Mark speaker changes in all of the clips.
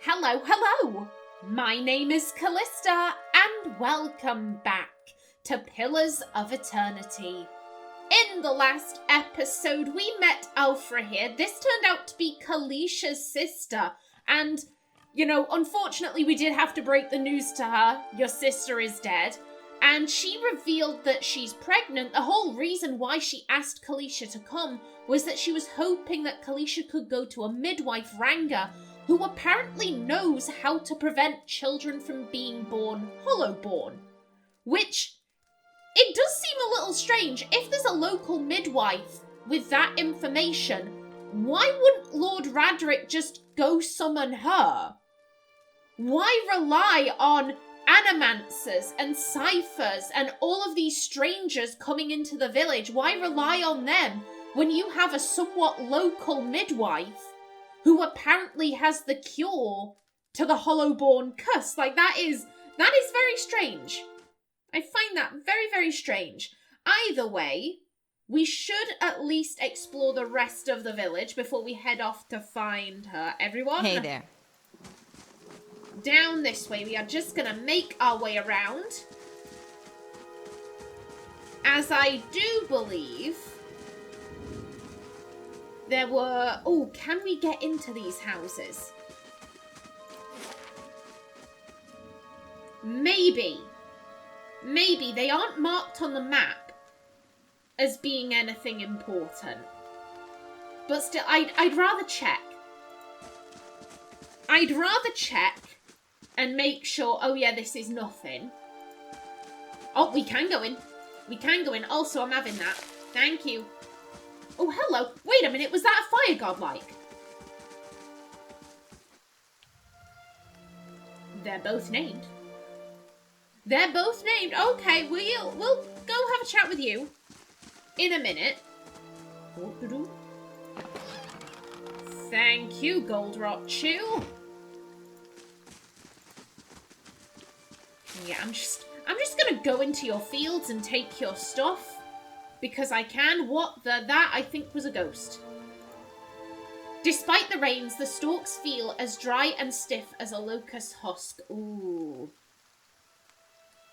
Speaker 1: Hello! My name is Callista, and welcome back to Pillars of Eternity. In the last episode, we met Alfra here. This turned out to be Kallisha's sister, and, unfortunately we did have to break the news to her. Your sister is dead. And she revealed that she's pregnant. The whole reason why she asked Kallisha to come was that she was hoping that Kallisha could go to a midwife, Ranga, who apparently knows how to prevent children from being born hollow-born. Which, it does seem a little strange. If there's a local midwife with that information, why wouldn't Lord Radric just go summon her? Why rely on animancers and ciphers and all of these strangers coming into the village? Why rely on them when you have a somewhat local midwife who apparently has the cure to the hollow-born curse? That is very strange. I find that very, very strange. Either way, we should at least explore the rest of the village before we head off to find her. Everyone?
Speaker 2: Hey there.
Speaker 1: Down this way. We are just going to make our way around. As I do believe there were... Oh, can we get into these houses? Maybe. Maybe. They aren't marked on the map as being anything important. But still, I'd rather check. I'd rather check and make sure, oh yeah, this is nothing. Oh, we can go in. We can go in. Also, I'm having that. Thank you. Oh, hello. Wait a minute, was that a fire god-like? They're both named. They're both named. Okay, we'll go have a chat with you in a minute. Thank you, Goldrot Chew. Yeah, I'm just gonna go into your fields and take your stuff. Because I can. That I think was a ghost. Despite the rains, the stalks feel as dry and stiff as a locust husk. Ooh.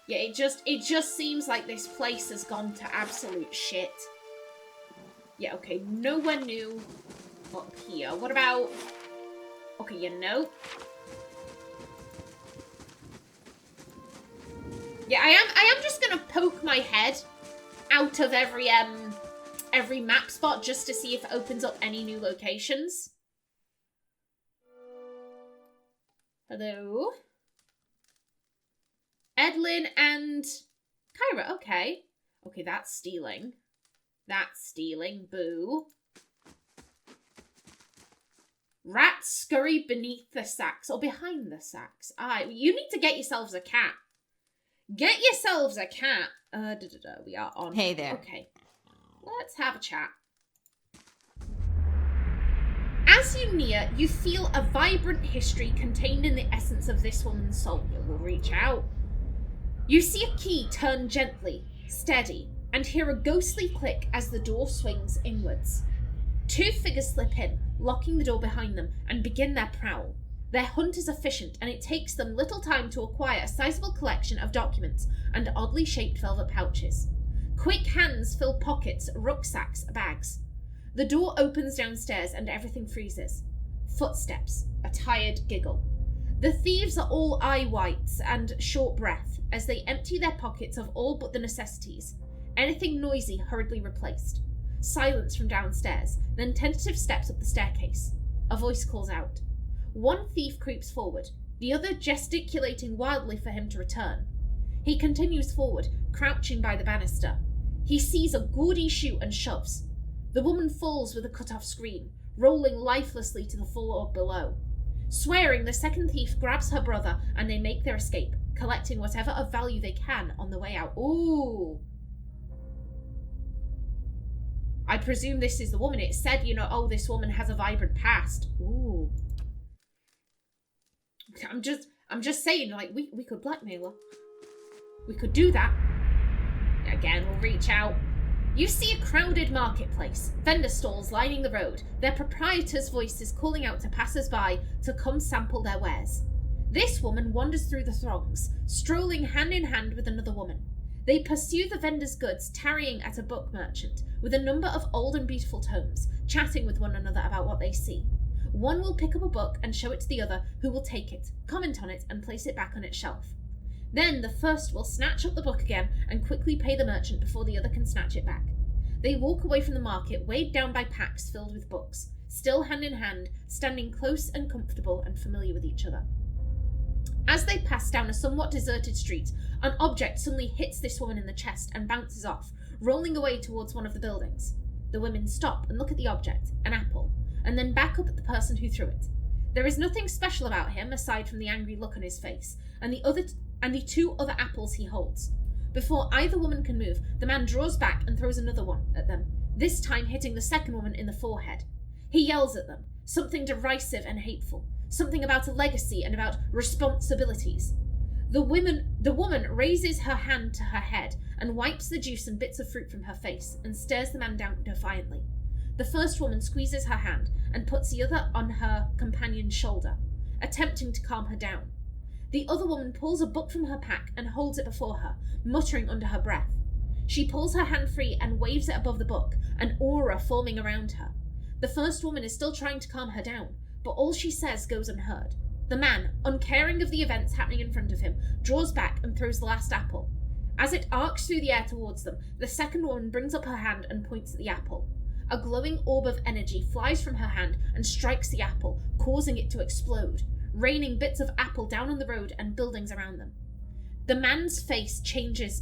Speaker 1: Yeah, it just seems like this place has gone to absolute shit. Yeah, okay, nowhere new up here. What about... Okay, Yeah, I am just gonna poke my head out of every map spot just to see if it opens up any new locations. Hello? Edlin and Kyra, okay. Okay, that's stealing. That's stealing, boo. Rats scurry beneath the sacks, or behind the sacks. You need to get yourselves a cat. Get yourselves a cat. We are on.
Speaker 2: Hey there.
Speaker 1: Okay. Let's have a chat. As you near, you feel a vibrant history contained in the essence of this woman's soul. You will reach out. You see a key turn gently, steady, and hear a ghostly click as the door swings inwards. Two figures slip in, locking the door behind them, and begin their prowl. Their hunt is efficient, and it takes them little time to acquire a sizable collection of documents and oddly shaped velvet pouches. Quick hands fill pockets, rucksacks, bags. The door opens downstairs, and everything freezes. Footsteps, a tired giggle. The thieves are all eye whites and short breath as they empty their pockets of all but the necessities. Anything noisy hurriedly replaced. Silence from downstairs, then tentative steps up the staircase. A voice calls out. One thief creeps forward, the other gesticulating wildly for him to return. He continues forward, crouching by the banister. He sees a gaudy shoe and shoves. The woman falls with a cut-off scream, rolling lifelessly to the floor below. Swearing, the second thief grabs her brother and they make their escape, collecting whatever of value they can on the way out. Ooh. I presume this is the woman. It said, oh, this woman has a vibrant past. Ooh. I'm just saying, we could blackmail her. We could do that. Again, we'll reach out. You see a crowded marketplace, vendor stalls lining the road, their proprietors' voices calling out to passers-by to come sample their wares. This woman wanders through the throngs, strolling hand in hand with another woman. They pursue the vendor's goods, tarrying at a book merchant, with a number of old and beautiful tomes, chatting with one another about what they see. One will pick up a book and show it to the other, who will take it, comment on it, and place it back on its shelf. Then the first will snatch up the book again and quickly pay the merchant before the other can snatch it back. They walk away from the market, weighed down by packs filled with books, still hand in hand, standing close and comfortable and familiar with each other. As they pass down a somewhat deserted street, an object suddenly hits this woman in the chest and bounces off, rolling away towards one of the buildings. The women stop and look at the object, an apple, and then back up at the person who threw it. There is nothing special about him aside from the angry look on his face, and the two other apples he holds. Before either woman can move, the man draws back and throws another one at them, this time hitting the second woman in the forehead. He yells at them, something derisive and hateful, something about a legacy and about responsibilities. The woman raises her hand to her head and wipes the juice and bits of fruit from her face and stares the man down defiantly. The first woman squeezes her hand and puts the other on her companion's shoulder, attempting to calm her down. The other woman pulls a book from her pack and holds it before her, muttering under her breath. She pulls her hand free and waves it above the book, an aura forming around her. The first woman is still trying to calm her down, but all she says goes unheard. The man, uncaring of the events happening in front of him, draws back and throws the last apple. As it arcs through the air towards them, the second woman brings up her hand and points at the apple. A glowing orb of energy flies from her hand and strikes the apple, causing it to explode, raining bits of apple down on the road and buildings around them. The man's face changes,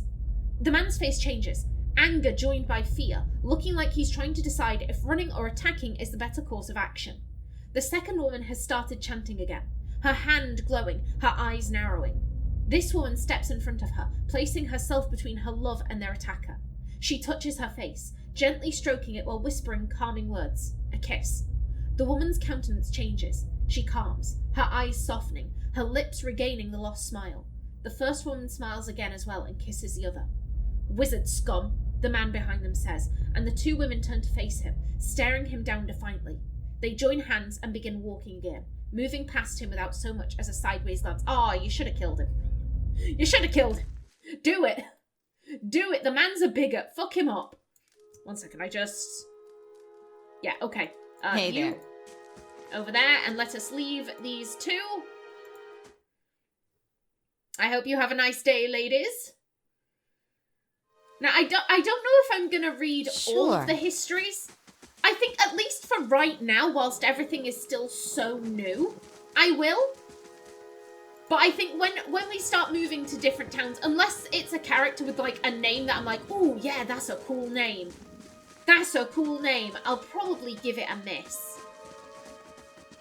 Speaker 1: anger joined by fear, looking like he's trying to decide if running or attacking is the better course of action. The second woman has started chanting again, her hand glowing, her eyes narrowing. This woman steps in front of her, placing herself between her love and their attacker. She touches her face, gently stroking it while whispering calming words. A kiss. The woman's countenance changes. She calms, her eyes softening, her lips regaining the lost smile. The first woman smiles again as well and kisses the other. "Wizard scum," the man behind them says, and the two women turn to face him, staring him down defiantly. They join hands and begin walking again, moving past him without so much as a sideways glance. You should have killed him. You should have killed him. Do it. Do it. The man's a bigot. Fuck him up. 1 second, Yeah, okay.
Speaker 2: Hey
Speaker 1: you
Speaker 2: there.
Speaker 1: Over there, and let us leave these two. I hope you have a nice day, ladies. Now, I don't know if I'm going to read all of the histories. I think at least for right now, whilst everything is still so new, I will. But I think when we start moving to different towns, unless it's a character with like a name that I'm like, oh yeah, that's a cool name. That's a cool name. I'll probably give it a miss.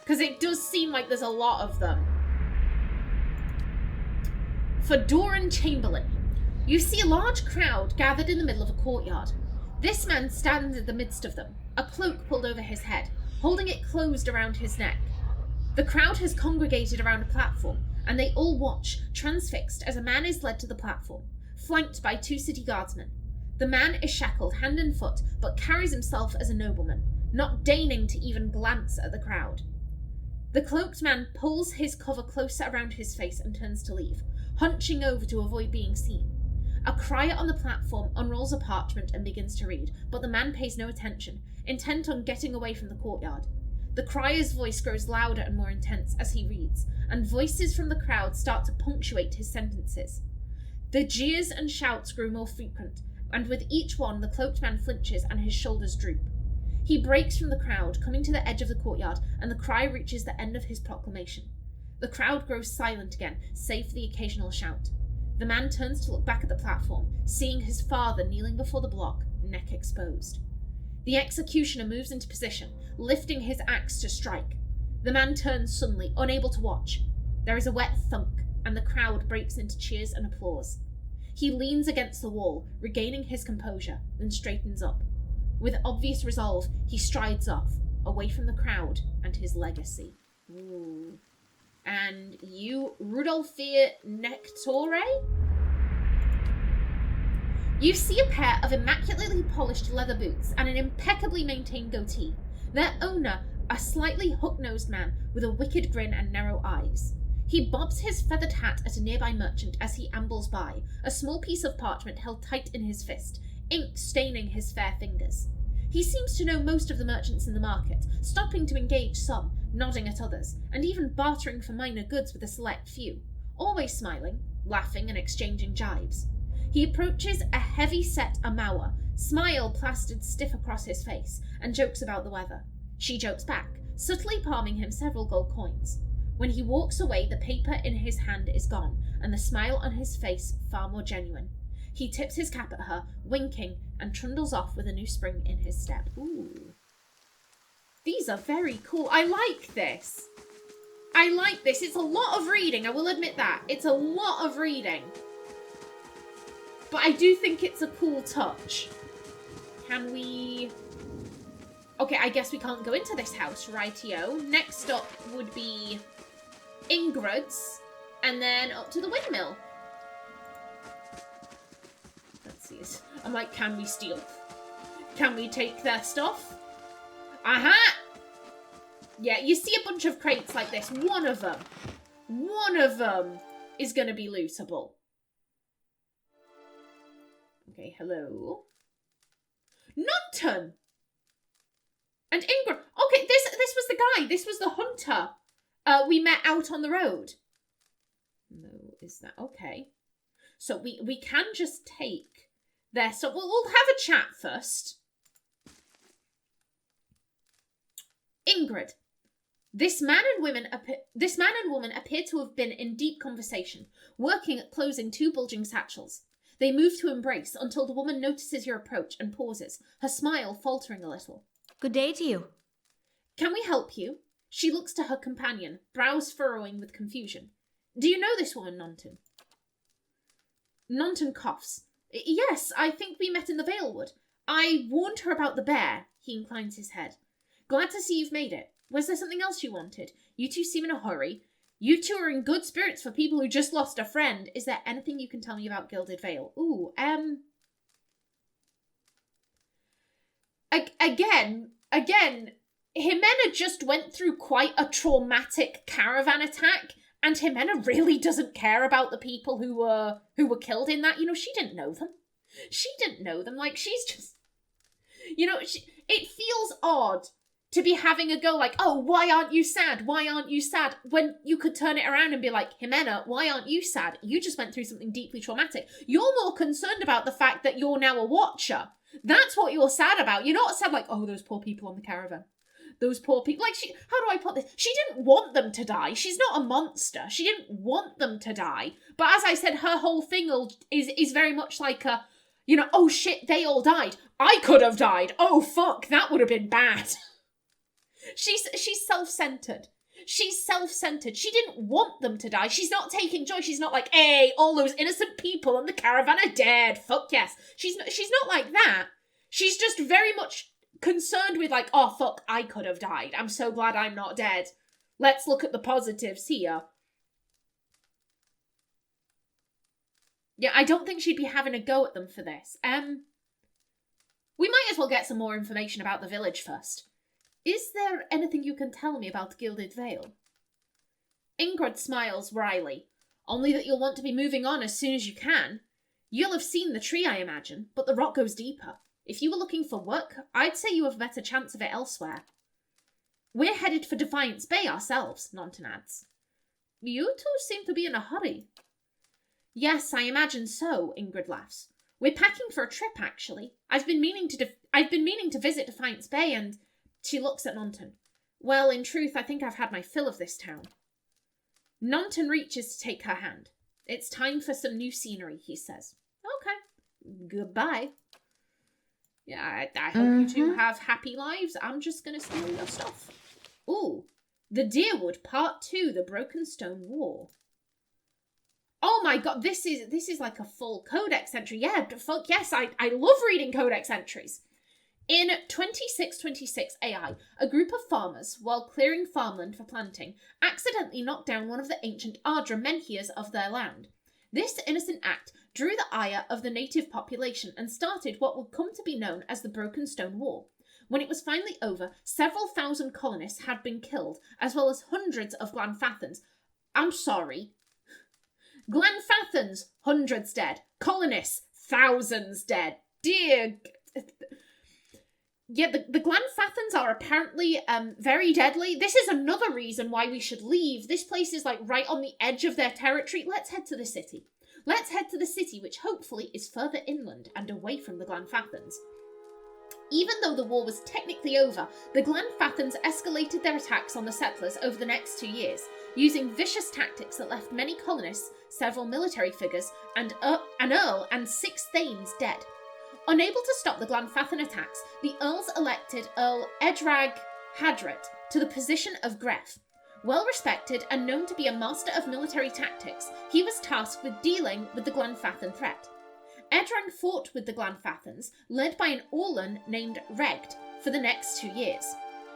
Speaker 1: Because it does seem like there's a lot of them. For Doran Chamberlain, you see a large crowd gathered in the middle of a courtyard. This man stands in the midst of them, a cloak pulled over his head, holding it closed around his neck. The crowd has congregated around a platform, and they all watch, transfixed, as a man is led to the platform, flanked by 2 city guardsmen. The man is shackled hand and foot, but carries himself as a nobleman, not deigning to even glance at the crowd. The cloaked man pulls his cover closer around his face and turns to leave, hunching over to avoid being seen. A crier on the platform unrolls a parchment and begins to read, but the man pays no attention, intent on getting away from the courtyard. The crier's voice grows louder and more intense as he reads, and voices from the crowd start to punctuate his sentences. The jeers and shouts grow more frequent, and with each one the cloaked man flinches and his shoulders droop. He breaks from the crowd, coming to the edge of the courtyard, and the cry reaches the end of his proclamation. The crowd grows silent again, save for the occasional shout. The man turns to look back at the platform, seeing his father kneeling before the block, neck exposed. The executioner moves into position, lifting his axe to strike. The man turns suddenly, unable to watch. There is a wet thunk, and the crowd breaks into cheers and applause. He leans against the wall, regaining his composure, then straightens up. With obvious resolve, he strides off, away from the crowd and his legacy. Ooh. And you, Rudolfir Nectore? You see a pair of immaculately polished leather boots and an impeccably maintained goatee. Their owner, a slightly hook-nosed man with a wicked grin and narrow eyes. He bobs his feathered hat at a nearby merchant as he ambles by, a small piece of parchment held tight in his fist, ink staining his fair fingers. He seems to know most of the merchants in the market, stopping to engage some, nodding at others, and even bartering for minor goods with a select few, always smiling, laughing and exchanging jibes. He approaches a heavy-set Amawa, smile plastered stiff across his face, and jokes about the weather. She jokes back, subtly palming him several gold coins. When he walks away, the paper in his hand is gone, and the smile on his face far more genuine. He tips his cap at her, winking, and trundles off with a new spring in his step. Ooh. These are very cool. I like this. I like this. It's a lot of reading, I will admit that. It's a lot of reading. But I do think it's a cool touch. Can we... Okay, I guess we can't go into this house, rightio. Next up would be Ingrid's, and then up to the windmill. Let's see. I'm like, can we steal? Can we take their stuff? Aha! Yeah, you see a bunch of crates like this. One of them is going to be lootable. Okay, hello. Nunton! And Ingrid. Okay, this was the guy. This was the hunter we met out on the road. No, is that... Okay. So we can just take their... So we'll have a chat first. Ingrid. This man and woman appear to have been in deep conversation, working at closing two bulging satchels. They move to embrace until the woman notices your approach and pauses, her smile faltering a little.
Speaker 2: Good day to you.
Speaker 1: Can we help you? She looks to her companion, brows furrowing with confusion. Do you know this woman, Nunton? Nunton coughs. Yes, I think we met in the Valewood. I warned her about the bear. He inclines his head. Glad to see you've made it. Was there something else you wanted? You two seem in a hurry. You two are in good spirits for people who just lost a friend. Is there anything you can tell me about Gilded Vale? Ooh, Again, Ximena just went through quite a traumatic caravan attack, and Ximena really doesn't care about the people who were killed in that. You know, she didn't know them. Like, she's just... You know, it feels odd to be having a go like, oh, why aren't you sad? Why aren't you sad? When you could turn it around and be like, Ximena, why aren't you sad? You just went through something deeply traumatic. You're more concerned about the fact that you're now a watcher. That's what you're sad about. You're not sad like, oh, those poor people on the caravan. Those poor people. Like, how do I put this? She didn't want them to die. She's not a monster. She didn't want them to die. But as I said, her whole thing is very much like a, you know, oh shit, they all died. I could have died. Oh fuck, that would have been bad. She's self-centered. She's self-centered. She didn't want them to die. She's not taking joy. She's not like, hey, all those innocent people on the caravan are dead. Fuck yes. She's not like that. She's just very much concerned with like, oh fuck, I could have died. I'm so glad I'm not dead. Let's look at the positives here. Yeah, I don't think she'd be having a go at them for this. We might as well get some more information about the village first. Is there anything you can tell me about Gilded Vale? Ingrid smiles wryly. Only that you'll want to be moving on as soon as you can. You'll have seen the tree, I imagine, but the rock goes deeper. If you were looking for work, I'd say you have a better chance of it elsewhere. We're headed for Defiance Bay ourselves, Nunton adds. You two seem to be in a hurry. Yes, I imagine so, Ingrid laughs. We're packing for a trip, actually. I've been meaning to visit Defiance Bay and... She looks at Nunton. Well, in truth, I think I've had my fill of this town. Nunton reaches to take her hand. It's time for some new scenery, he says. Okay. Goodbye. Yeah, I hope you two have happy lives. I'm just going to steal your stuff. Ooh. The Deerwood, Part 2, The Broken Stone War. Oh my god, this is like a full codex entry. Yeah, fuck yes, I love reading codex entries. In 2626 AI, a group of farmers, while clearing farmland for planting, accidentally knocked down one of the ancient Ardra menhirs of their land. This innocent act drew the ire of the native population and started what would come to be known as the Broken Stone War. When it was finally over, several thousand colonists had been killed, as well as hundreds of Glanfathans. I'm sorry. Glanfathans, hundreds dead. Colonists, thousands dead. Dear... Yeah, the Glanfathans are apparently very deadly. This is another reason why we should leave. This place is like right on the edge of their territory. Let's head to the city. Let's head to the city, which hopefully is further inland and away from the Glanfathans. Even though the war was technically over, the Glanfathans escalated their attacks on the settlers over the next 2 years, using vicious tactics that left many colonists, several military figures, and an earl and 6 thanes dead. Unable to stop the Glanfathan attacks, the earls elected Earl Edrag Hadret to the position of Gref. Well respected and known to be a master of military tactics, he was tasked with dealing with the Glanfathan threat. Edrag fought with the Glanfathans, led by an Orlan named Regd, for the next 2 years.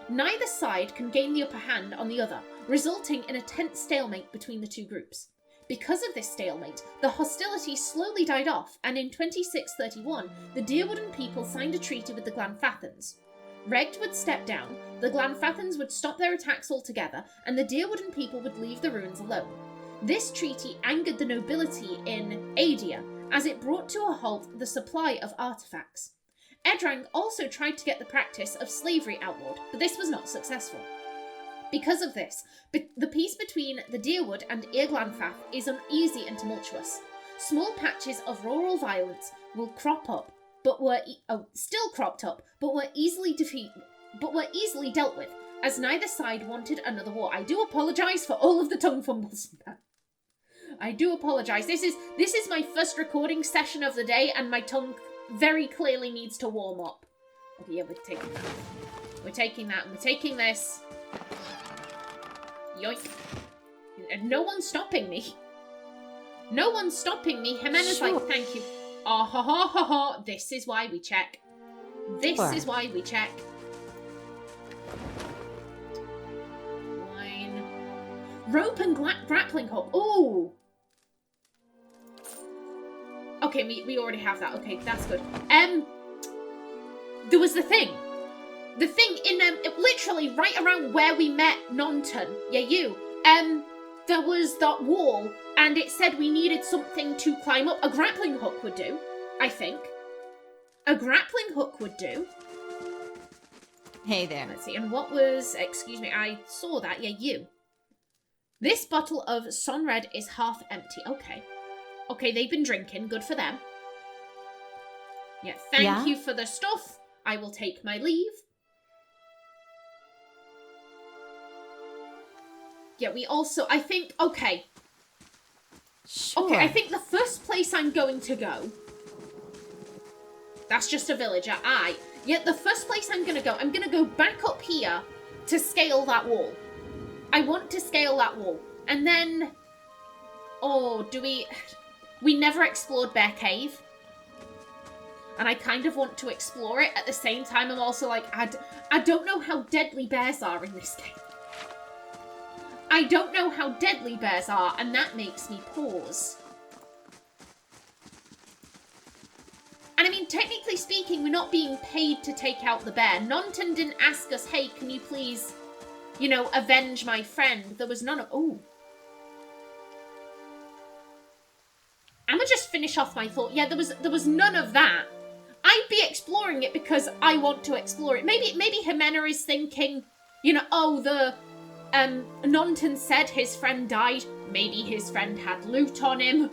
Speaker 1: Neither side can gain the upper hand on the other, resulting in a tense stalemate between the two groups. Because of this stalemate, the hostilities slowly died off, and in 2631, the Deerwooden people signed a treaty with the Glanfathans. Regd would step down, the Glanfathans would stop their attacks altogether, and the Deerwooden people would leave the ruins alone. This treaty angered the nobility in Adia, as it brought to a halt the supply of artifacts. Edrang also tried to get the practice of slavery outlawed, but this was not successful. Because of this, the peace between the Deerwood and Irglanfath is uneasy and tumultuous. Small patches of rural violence will crop up, but were easily dealt with, as neither side wanted another war. I do apologise for all of the tongue fumbles. I do apologise. This is my first recording session of the day, and my tongue very clearly needs to warm up. Okay, yeah, we're taking that. We're taking that, and we're taking this. Yoink. And no one's stopping me. No one's stopping me. Jimena's
Speaker 2: Sure.
Speaker 1: like, thank you. Oh, ha, ha, ha, ha. This is why we check. This is why we check. Wine. Rope and grappling hook. Ooh. Okay, we already have that. Okay, that's good. There was the thing. The thing in literally right around where we met Nonton. Yeah, you. There was that wall, and it said we needed something to climb up. A grappling hook would do, I think. A grappling hook would do.
Speaker 2: Hey there.
Speaker 1: Let's see. And what was? Excuse me. I saw that. Yeah, you. This bottle of Sonred is half empty. Okay. Okay, they've been drinking. Good for them. Yeah, thank you for the stuff. I will take my leave. Yeah, we also, I think, okay.
Speaker 2: Sure.
Speaker 1: Okay, I think the first place I'm going to go, that's just a villager, yeah, the first place I'm going to go back up here to scale that wall. I want to scale that wall. And then, oh, we never explored Bear Cave. And I kind of want to explore it. At the same time, I'm also like, I don't know how deadly bears are in this game. I don't know how deadly bears are, and that makes me pause. And I mean, technically speaking, we're not being paid to take out the bear. Nonton didn't ask us, hey, can you please, avenge my friend? There was none of... Ooh. I'm gonna just finish off my thought. Yeah, there was none of that. I'd be exploring it because I want to explore it. Maybe Ximena is thinking, Nonton said his friend died. Maybe his friend had loot on him.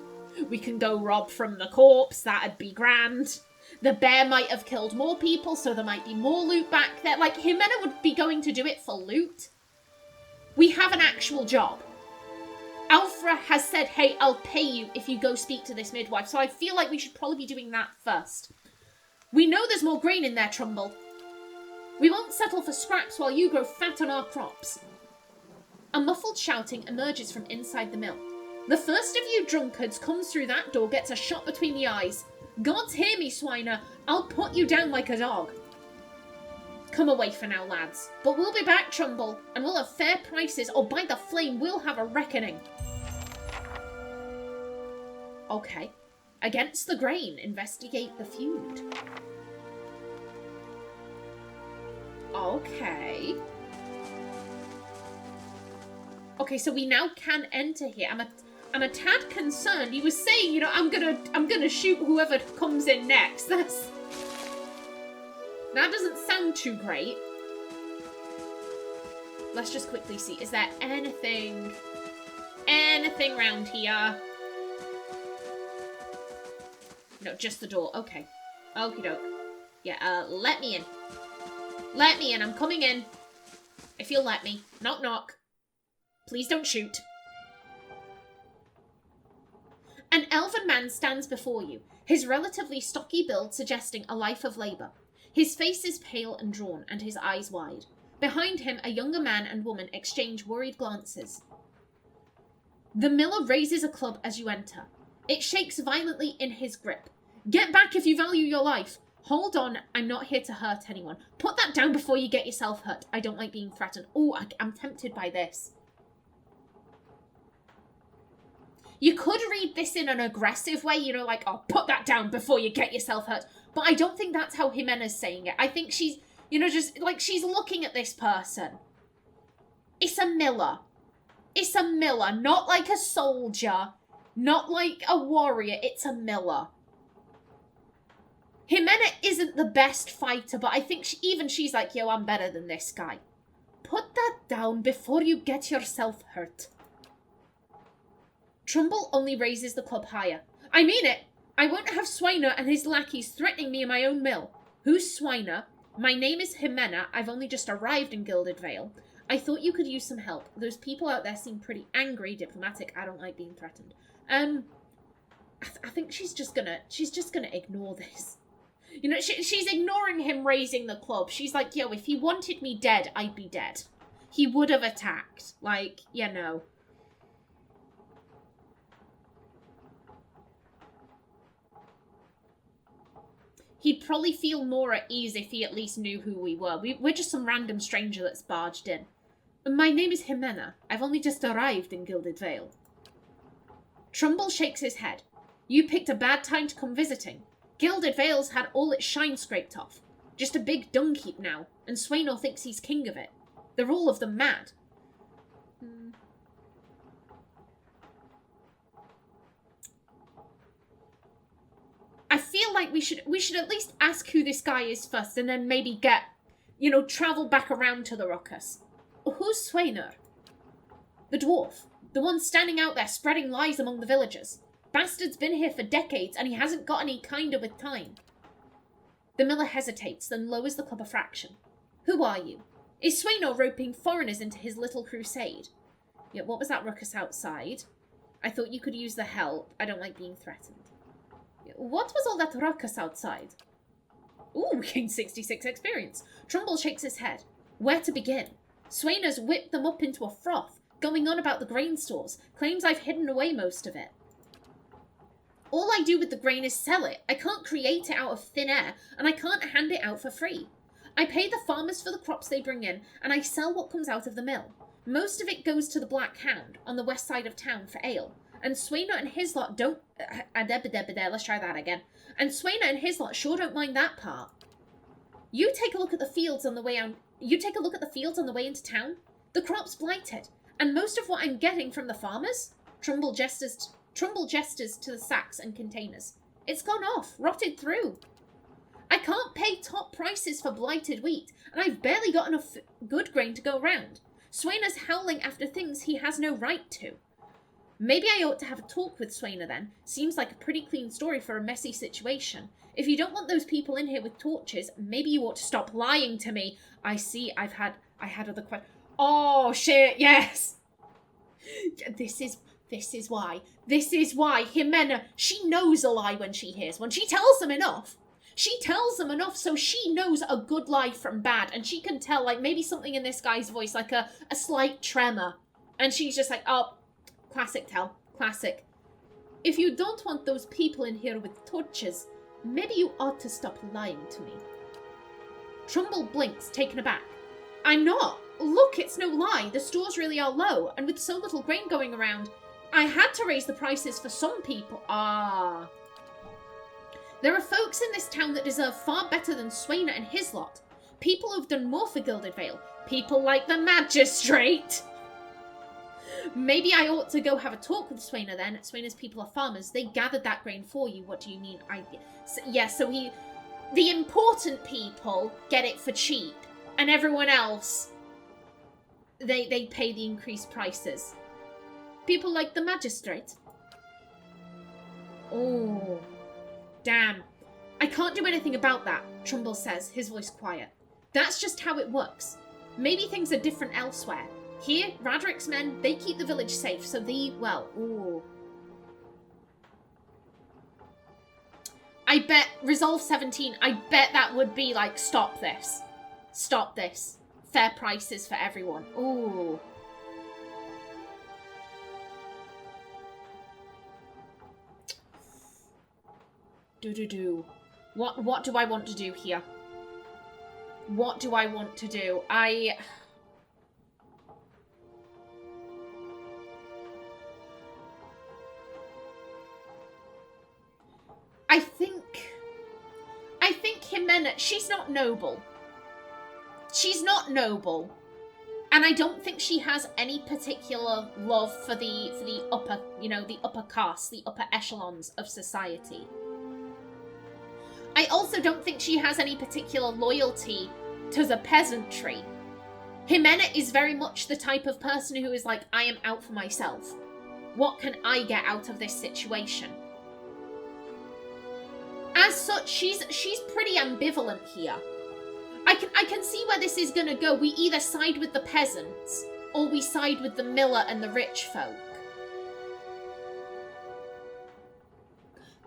Speaker 1: We can go rob from the corpse. That'd be grand. The bear might have killed more people, so there might be more loot back there. Like, Ximena would be going to do it for loot. We have an actual job. Alfra has said, hey, I'll pay you if you go speak to this midwife. So I feel like we should probably be doing that first. We know there's more grain in there, Trumbull. We won't settle for scraps while you grow fat on our crops. A muffled shouting emerges from inside the mill. The first of you drunkards comes through that door gets a shot between the eyes. Gods hear me, swiner. I'll put you down like a dog. Come away for now, lads. But we'll be back, Trumbull, and we'll have fair prices, or by the flame, we'll have a reckoning. Okay. Against the grain, investigate the feud. Okay. Okay, so we now can enter here. I'm a tad concerned. He was saying, you know, I'm gonna shoot whoever comes in next. That doesn't sound too great. Let's just quickly see. Is there anything around here? No, just the door. Okay. Okie doke. Yeah, let me in. Let me in. I'm coming in. If you'll let me. Knock, knock. Please don't shoot. An elven man stands before you, his relatively stocky build suggesting a life of labour. His face is pale and drawn, and his eyes wide. Behind him, a younger man and woman exchange worried glances. The miller raises a club as you enter. It shakes violently in his grip. Get back if you value your life. Hold on, I'm not here to hurt anyone. Put that down before you get yourself hurt. I don't like being threatened. Oh, I'm tempted by this. You could read this in an aggressive way, you know, like, oh, put that down before you get yourself hurt. But I don't think that's how Ximena's saying it. I think she's, you know, just, like, she's looking at this person. It's a miller. It's a miller, not like a soldier, not like a warrior. It's a miller. Ximena isn't the best fighter, but I think she's like, yo, I'm better than this guy. Put that down before you get yourself hurt. Trumbull only raises the club higher. I mean it. I won't have Swiner and his lackeys threatening me in my own mill. Who's Swiner? My name is Ximena. I've only just arrived in Gilded Vale. I thought you could use some help. Those people out there seem pretty angry, diplomatic. I don't like being threatened. I think she's just gonna ignore this. You know, she's ignoring him raising the club. She's like, yo, if he wanted me dead, I'd be dead. He would have attacked. Like, you know. He'd probably feel more at ease if he at least knew who we were. We're just some random stranger that's barged in. My name is Ximena. I've only just arrived in Gilded Vale. Trumbull shakes his head. You picked a bad time to come visiting. Gilded Vale's had all its shine scraped off. Just a big dung heap now, and Swainor thinks he's king of it. They're all of them mad. I feel like we should at least ask who this guy is first, and then maybe get, you know, travel back around to the ruckus. Who's Swainor? The dwarf. The one standing out there spreading lies among the villagers. Bastard's been here for decades, and he hasn't got any kinder with time. The miller hesitates, then lowers the club a fraction. Who are you? Is Swainor roping foreigners into his little crusade? Yeah, what was that ruckus outside? I thought you could use the help. I don't like being threatened. What was all that ruckus outside? Ooh, we gained 66 experience. Trumbull shakes his head. Where to begin? Swainor's whipped them up into a froth, going on about the grain stores, claims I've hidden away most of it. All I do with the grain is sell it. I can't create it out of thin air, and I can't hand it out for free. I pay the farmers for the crops they bring in, and I sell what comes out of the mill. Most of it goes to the Black Hound, on the west side of town, for ale. And Swainor and his lot don't... let's try that again. And Swainor and his lot sure don't mind that part. You take a look at the fields on the way into town. The crop's blighted, and most of what I'm getting from the farmers... Trumbull gestures to the sacks and containers. It's gone off, rotted through. I can't pay top prices for blighted wheat, and I've barely got enough good grain to go round. Swainor's howling after things he has no right to. Maybe I ought to have a talk with Swainor then. Seems like a pretty clean story for a messy situation. If you don't want those people in here with torches, maybe you ought to stop lying to me. I see, I had other questions. Oh, shit, yes! This is why. Ximena, she knows a lie when she hears one. She tells them enough. So she knows a good lie from bad. And she can tell, like, maybe something in this guy's voice, like a slight tremor. And she's just like, oh, classic tell. Classic. If you don't want those people in here with torches, maybe you ought to stop lying to me. Trumbull blinks, taken aback. I'm not. Look, it's no lie. The stores really are low. And with so little grain going around, I had to raise the prices for some people. Ah. There are folks in this town that deserve far better than Ximena and his lot. People who've done more for Gilded Vale. People like the magistrate. Maybe I ought to go have a talk with Ximena then. Ximena's people are farmers. They gathered that grain for you. What do you mean? So the important people get it for cheap. And everyone else, they pay the increased prices. People like the magistrate. Oh, damn. I can't do anything about that, Trumbull says, his voice quiet. That's just how it works. Maybe things are different elsewhere. Here, Radrick's men, they keep the village safe, so ooh. I bet, Resolve 17, I bet that would be like, stop this. Stop this. Fair prices for everyone. Ooh. What do I want to do here? What do I want to do? I think Ximena, she's not noble. She's not noble. And I don't think she has any particular love for the upper, the upper caste, the upper echelons of society. I also don't think she has any particular loyalty to the peasantry. Ximena is very much the type of person who is like, I am out for myself. What can I get out of this situation? As such, she's pretty ambivalent here. I can see where this is gonna go. We either side with the peasants, or we side with the miller and the rich folk.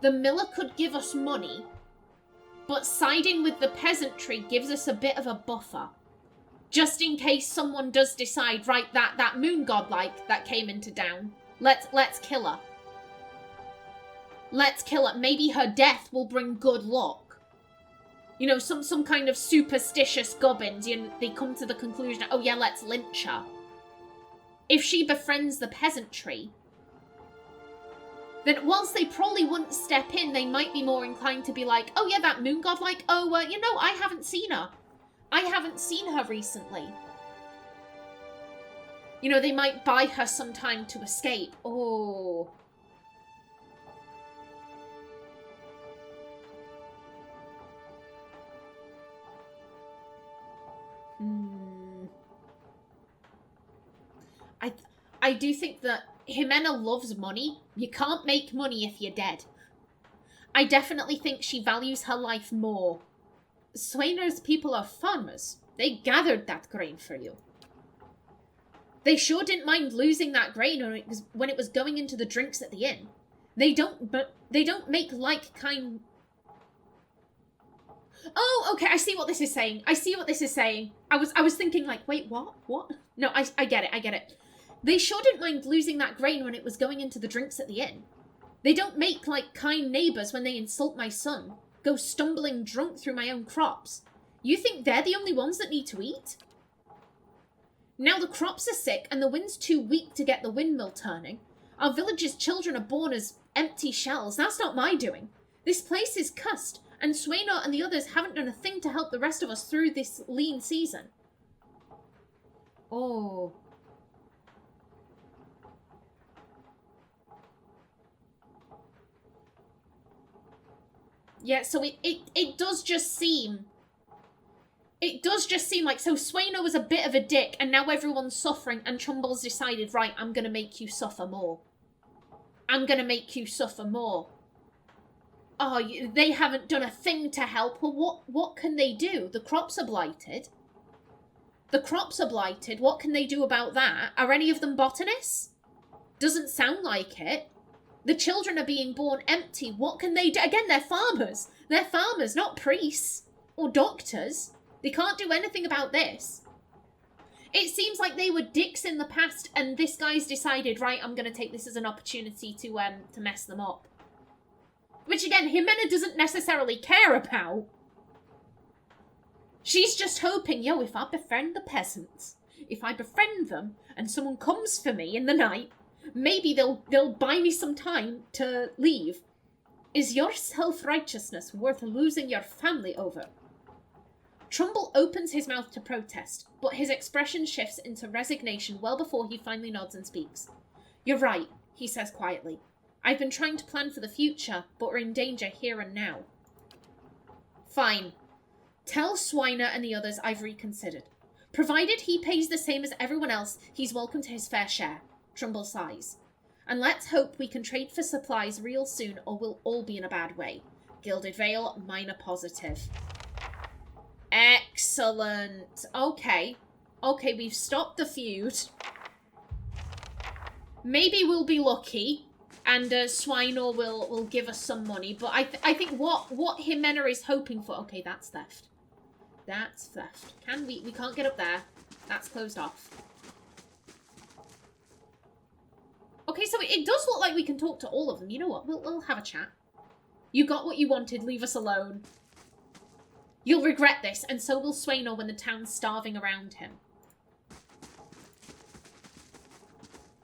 Speaker 1: The miller could give us money, but siding with the peasantry gives us a bit of a buffer. Just in case someone does decide, right, that moon godlike that came into town, let's kill her. Let's kill her. Maybe her death will bring good luck. Some kind of superstitious gubbins, they come to the conclusion, oh yeah, let's lynch her. If she befriends the peasantry, then whilst they probably wouldn't step in, they might be more inclined to be like, oh yeah, that moon godlike, I haven't seen her. I haven't seen her recently. They might buy her some time to escape. Oh. I do think that Ximena loves money. You can't make money if you're dead. I definitely think she values her life more. Ximena's people are farmers. They gathered that grain for you. They sure didn't mind losing that grain when it was going into the drinks at the inn. They don't make like-kind... Oh, okay, I see what this is saying. I was thinking like, wait, what? What? No, I get it. They sure didn't mind losing that grain when it was going into the drinks at the inn. They don't make like kind neighbours when they insult my son, go stumbling drunk through my own crops. You think they're the only ones that need to eat? Now the crops are sick and the wind's too weak to get the windmill turning. Our village's children are born as empty shells. That's not my doing. This place is cussed, and Ximena and the others haven't done a thing to help the rest of us through this lean season. Oh. Yeah, so it does just seem... It does just seem like... So Ximena was a bit of a dick, and now everyone's suffering, and Trumbull's decided, right, I'm going to make you suffer more. I'm going to make you suffer more. Oh, they haven't done a thing to help. Well, what can they do? The crops are blighted. The crops are blighted. What can they do about that? Are any of them botanists? Doesn't sound like it. The children are being born empty. What can they do? Again, they're farmers. They're farmers, not priests or doctors. They can't do anything about this. It seems like they were dicks in the past, and this guy's decided, right, I'm going to take this as an opportunity to mess them up. Which, again, Ximena doesn't necessarily care about. She's just hoping, if I befriend the peasants, if I befriend them, and someone comes for me in the night, Maybe they'll buy me some time to leave. Is your self-righteousness worth losing your family over? Trumbull opens his mouth to protest, but his expression shifts into resignation well before he finally nods and speaks. You're right, he says quietly. I've been trying to plan for the future, but we're in danger here and now. Fine. Tell Swiner and the others I've reconsidered. Provided he pays the same as everyone else, he's welcome to his fair share. Trumbull sighs. And let's hope we can trade for supplies real soon, or we'll all be in a bad way. Gilded Vale, minor positive. Excellent. Okay. Okay, we've stopped the feud. Maybe we'll be lucky, and Swinor will give us some money. But I think what Ximena is hoping for... Okay, that's theft. That's theft. We can't get up there. That's closed off. Okay, so it does look like we can talk to all of them. You know what? We'll have a chat. You got what you wanted. Leave us alone. You'll regret this, and so will Swinor when the town's starving around him.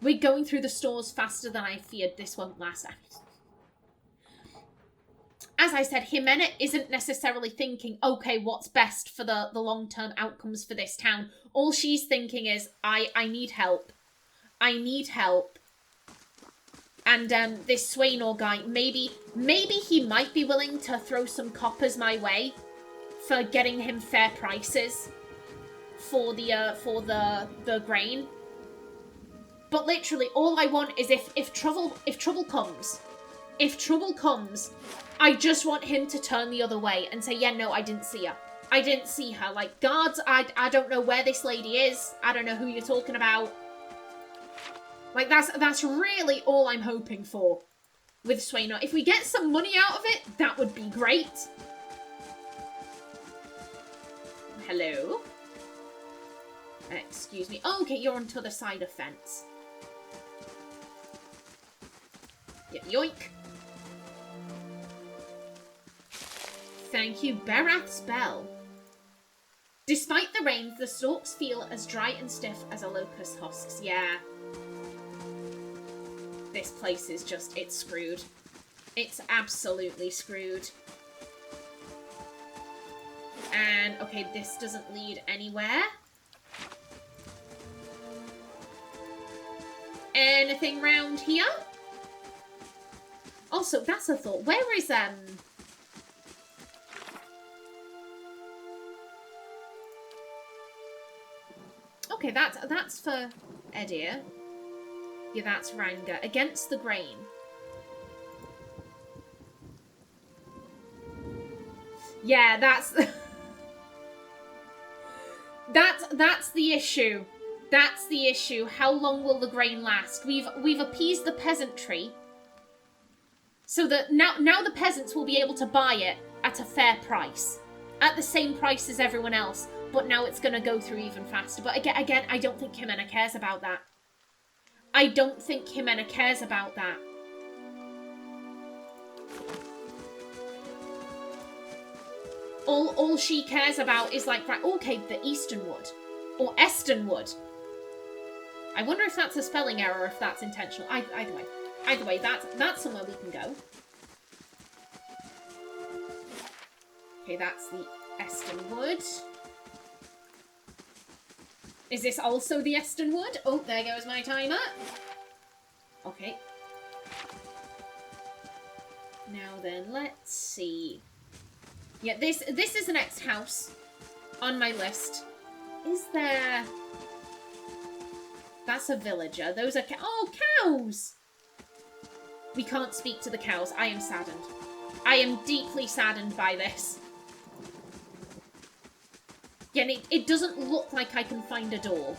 Speaker 1: We're going through the stores faster than I feared. This won't last. As I said, Ximena isn't necessarily thinking, okay, what's best for the long-term outcomes for this town. All she's thinking is, I need help. I need help. And this Swinor guy, maybe he might be willing to throw some coppers my way for getting him fair prices for the grain. But literally, all I want is if trouble comes, I just want him to turn the other way and say, yeah, no, I didn't see her. I didn't see her. Like, guards, I don't know where this lady is. I don't know who you're talking about. Like, that's really all I'm hoping for with Swinor. If we get some money out of it, that would be great. Hello? Excuse me. Oh, okay, you're on the other side of fence. Yeah, yoink. Thank you, Berath's bell. Despite the rains, the stalks feel as dry and stiff as a locust husk's. Yeah. This place is just, it's screwed. It's absolutely screwed. And, okay, this doesn't lead anywhere. Anything round here? Also, that's a thought. Where is, Okay, that's for Edir. Yeah, that's Ranga. Against the grain. Yeah, that's... that's the issue. That's the issue. How long will the grain last? We've appeased the peasantry. So that now the peasants will be able to buy it at a fair price. At the same price as everyone else. But now it's going to go through even faster. But again, I don't think Ximena cares about that. I don't think Ximena cares about that. All she cares about is like, right, okay, the Easternwood. Or Estonwood. I wonder if that's a spelling error or if that's intentional. Either way, that's somewhere we can go. Okay, that's the Estonwood. Is this also the Estonwood? Oh, there goes my timer. Okay. Now then, let's see. Yeah, this is the next house on my list. Is there... That's a villager. Those are oh, cows! We can't speak to the cows. I am saddened. I am deeply saddened by this. Yeah, and it doesn't look like I can find a door.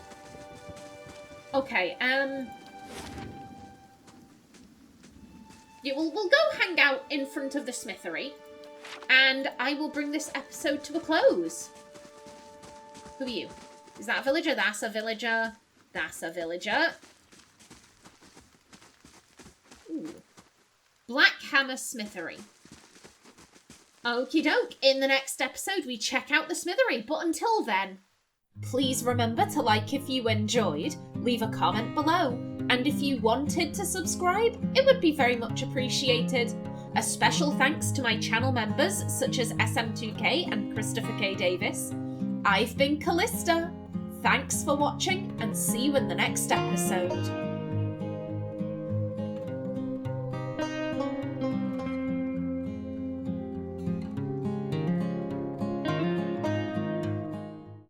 Speaker 1: Okay, yeah, we'll go hang out in front of the smithery. And I will bring this episode to a close. Who are you? Is that a villager? That's a villager. That's a villager. Ooh. Black Hammer Smithery. Okie doke. In the next episode, we check out the smithery. But until then, please remember to like if you enjoyed, leave a comment below, And if you wanted to subscribe, it would be very much appreciated. A special thanks to my channel members such as SM2K and Christopher K. Davis. I've been Kallista. Thanks for watching and see you in the next episode.